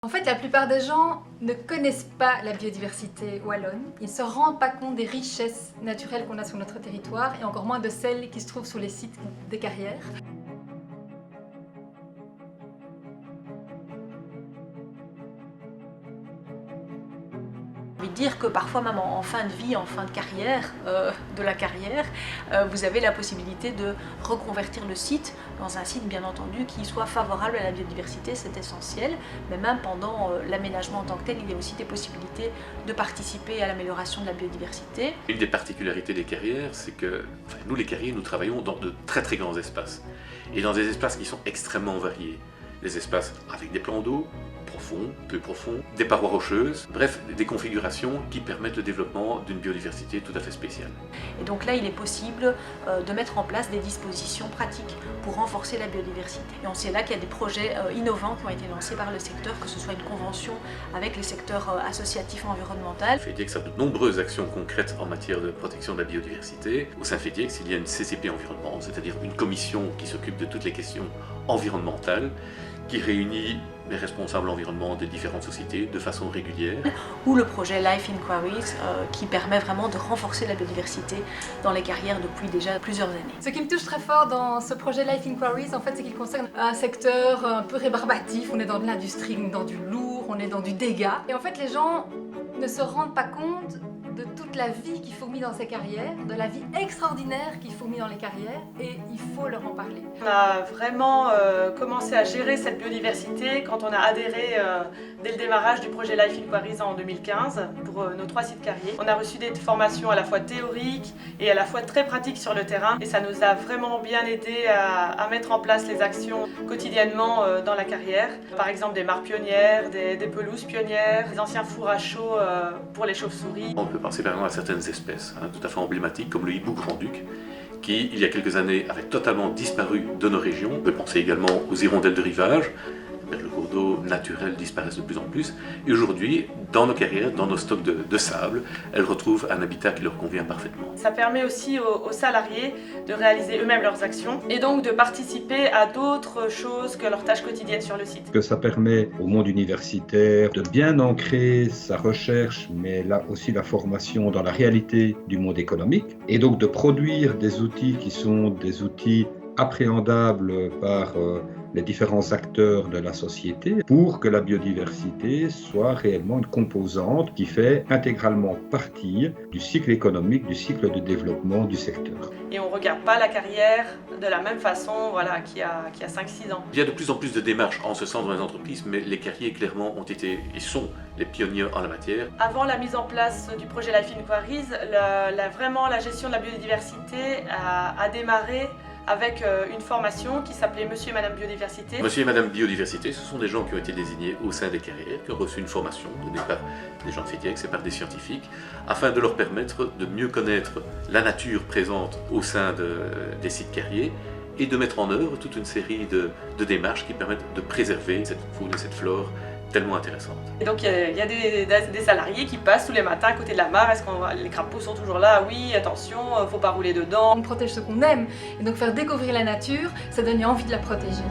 En fait, la plupart des gens ne connaissent pas la biodiversité wallonne. Ils ne se rendent pas compte des richesses naturelles qu'on a sur notre territoire et encore moins de celles qui se trouvent sur les sites des carrières. J'ai envie de dire que parfois même en fin de vie, en fin de carrière, vous avez la possibilité de reconvertir le site dans un site bien entendu qui soit favorable à la biodiversité, c'est essentiel, mais même pendant l'aménagement en tant que tel, il y a aussi des possibilités de participer à l'amélioration de la biodiversité. Une des particularités des carrières, c'est que nous les carriers, nous travaillons dans de très très grands espaces et dans des espaces qui sont extrêmement variés. Des espaces avec des plans d'eau, profonds, peu profonds, des parois rocheuses, bref, des configurations qui permettent le développement d'une biodiversité tout à fait spéciale. Et donc là, il est possible de mettre en place des dispositions pratiques pour renforcer la biodiversité. Et on sait là qu'il y a des projets innovants qui ont été lancés par le secteur, que ce soit une convention avec le secteur associatif environnemental. FEDIEX a de nombreuses actions concrètes en matière de protection de la biodiversité. Au sein FEDIEX, il y a une CCP environnement, c'est-à-dire une commission qui s'occupe de toutes les questions environnementales, qui réunit les responsables environnement des différentes sociétés de façon régulière. Ou le projet Life Inquiries qui permet vraiment de renforcer la biodiversité dans les carrières depuis déjà plusieurs années. Ce qui me touche très fort dans ce projet Life Inquiries, en fait, c'est qu'il concerne un secteur un peu rébarbatif. On est dans de l'industrie, on est dans du lourd, on est dans du dégât. Et en fait, les gens ne se rendent pas compte de toute la vie qui fourmille dans ces carrières, de la vie extraordinaire qui fourmille dans les carrières, et il faut leur en parler. On a vraiment commencé à gérer cette biodiversité quand on a adhéré dès le démarrage du projet Life Inquiries en 2015 pour nos 3 sites carriers. On a reçu des formations à la fois théoriques et à la fois très pratiques sur le terrain, et ça nous a vraiment bien aidé à mettre en place les actions quotidiennement dans la carrière. Par exemple des mares pionnières, des pelouses pionnières, des anciens fours à chaud pour les chauves-souris. On peut penser par exemple à certaines espèces tout à fait emblématiques comme le hibou grand-duc qui, il y a quelques années, avait totalement disparu de nos régions. On peut penser également aux hirondelles de rivage. Le cours d'eau naturel disparaissent de plus en plus. Et aujourd'hui, dans nos carrières, dans nos stocks de sable, elles retrouvent un habitat qui leur convient parfaitement. Ça permet aussi aux salariés de réaliser eux-mêmes leurs actions et donc de participer à d'autres choses que leurs tâches quotidiennes sur le site. Que ça permet au monde universitaire de bien ancrer sa recherche, mais là aussi la formation dans la réalité du monde économique, et donc de produire des outils qui sont des outils appréhendables par les différents acteurs de la société pour que la biodiversité soit réellement une composante qui fait intégralement partie du cycle économique, du cycle de développement du secteur. Et on ne regarde pas la carrière de la même façon qu'il y a 5-6 ans. Il y a de plus en plus de démarches en ce sens dans les entreprises, mais les carriers clairement ont été et sont les pionniers en la matière. Avant la mise en place du projet Life Inquiries, vraiment la gestion de la biodiversité a démarré avec une formation qui s'appelait Monsieur et Madame Biodiversité. Monsieur et Madame Biodiversité, ce sont des gens qui ont été désignés au sein des carrières, qui ont reçu une formation donnée par des gens de FEDIEX et par des scientifiques, afin de leur permettre de mieux connaître la nature présente au sein des sites carriers et de mettre en œuvre toute une série de démarches qui permettent de préserver cette faune et cette flore tellement intéressante. Et donc il y a des salariés qui passent tous les matins à côté de la mare. Est-ce que les crapauds sont toujours là? Oui, attention, faut pas rouler dedans. On protège ce qu'on aime, et donc faire découvrir la nature, ça donne envie de la protéger.